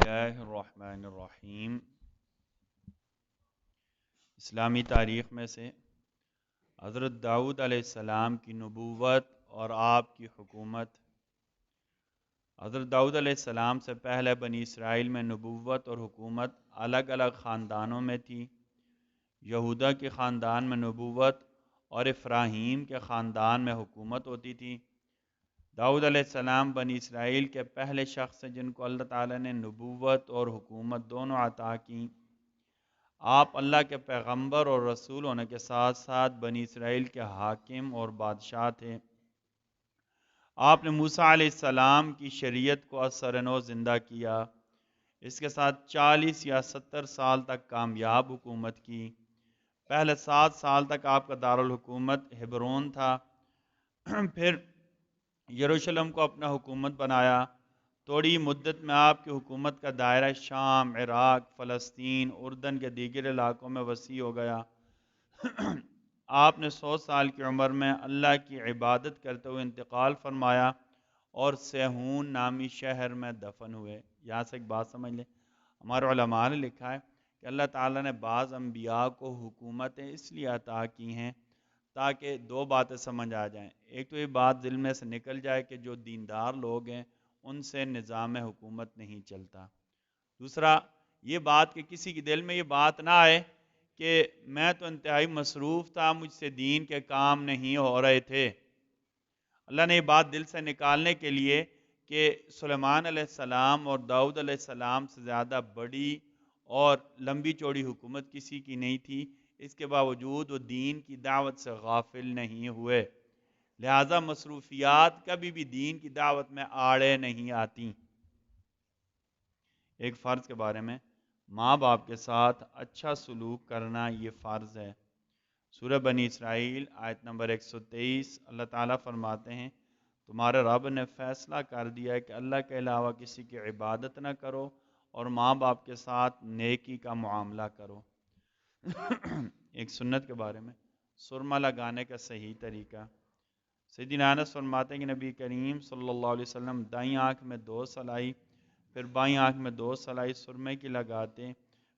बिस्मिल्लाहिर रहमानिर रहीम। इस्लामी तारीख़ में से हज़रत दाऊद अलैहिस्सलाम की नबूवत और आपकी हुकूमत। हज़रत दाऊद अलैहिस्सलाम से पहले बनी इसराइल में नबूवत और हुकूमत अलग अलग ख़ानदानों में थी। यहूदा के ख़ानदान में नबूवत और इफ्राहीम के ख़ानदान में हुकूमत होती थी। दाऊद अलैहिस्सलाम बनी इसराइल के पहले शख्स हैं जिनको अल्लाह ताला ने नबूवत और हुकूमत दोनों अता की। आप अल्लाह के पैगंबर और रसूल होने के साथ साथ बनी इसराइल के हाकिम और बादशाह थे। आपने मूसा अलैहिस्सलाम की शरीयत को असर-ए-नौ ज़िंदा किया। इसके साथ 40 या 70 साल तक कामयाब हुकूमत की। पहले 7 साल तक आपका दारुल हुकूमत हेब्रोन था। फिर यरूशलेम को अपना हुकूमत बनाया। थोड़ी मुद्दत में आपकी हुकूमत का दायरा शाम, इराक, फ़लस्तीन, उर्दन के दीगर इलाकों में वसी हो गया। आपने 100 साल की उम्र में अल्लाह की इबादत करते हुए इंतकाल फरमाया और सेहून नामी शहर में दफन हुए। यहाँ से एक बात समझ लें, हमारे उलमा ने लिखा है कि अल्लाह ताला ने बाज़ अम्बिया को हुकूमतें इसलिए अता की हैं ताकि दो बातें समझ आ जाएं। एक तो ये बात दिल में से निकल जाए कि जो दीनदार लोग हैं उनसे निज़ाम हुकूमत नहीं चलता। दूसरा ये बात कि किसी के दिल में ये बात ना आए कि मैं तो इंतहाई मसरूफ़ था, मुझसे दीन के काम नहीं हो रहे थे। अल्लाह ने ये बात दिल से निकालने के लिए कि सुलेमान अलैहिस्सलाम और दाऊद अलैहिस्सलाम से ज़्यादा बड़ी और लंबी चौड़ी हुकूमत किसी की नहीं थी, इसके बावजूद वो दीन की दावत से गाफिल नहीं हुए। लिहाजा मसरूफियात कभी भी दीन की दावत में आड़े नहीं आती। एक फ़र्ज़ के बारे में, माँ बाप के साथ अच्छा सलूक करना ये फ़र्ज़ है। सूरह बनी इसराइल आयत नंबर 123, अल्लाह ताला फरमाते हैं, तुम्हारे रब ने फ़ैसला कर दिया है कि अल्लाह के अलावा किसी की इबादत न करो और माँ बाप के साथ नेकी का मुआमला करो। एक सुन्नत के बारे में, सुरमा लगाने का सही तरीका। सैयदना अनस फरमाते हैं कि नबी करीम सल्लल्लाहु अलैहि वसल्लम दाईं आँख में 2 सलाई, फिर बाईं आँख में 2 सलाई सुरमे की लगाते,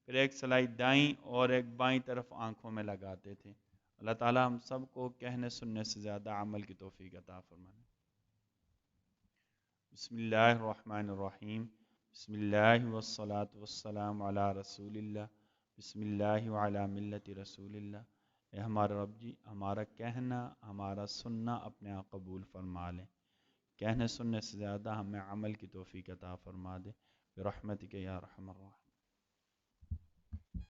फिर एक सलाई दाईं और एक बाईं तरफ आँखों में लगाते थे। अल्लाह ताला हम सब को कहने सुनने से ज़्यादा अमल की तौफीक अता फरमाए। बिस्मिल्लाहिर्रहमानिर्रहीम। बिस्मिल्लाहि वस्सलातु वस्सलामु अला रसूलिल्लाह। बिस्मिल्लाहि व अला मिल्लति रसूलिल्लाह। ए हमारे रब जी, हमारा कहना हमारा सुनना अपने यहाँ कबूल फरमा लें। कहने सुनने से ज़्यादा हमें अमल की तौफीक अता फरमा दे। बिरहमतिक या अरहमर राहिमीन।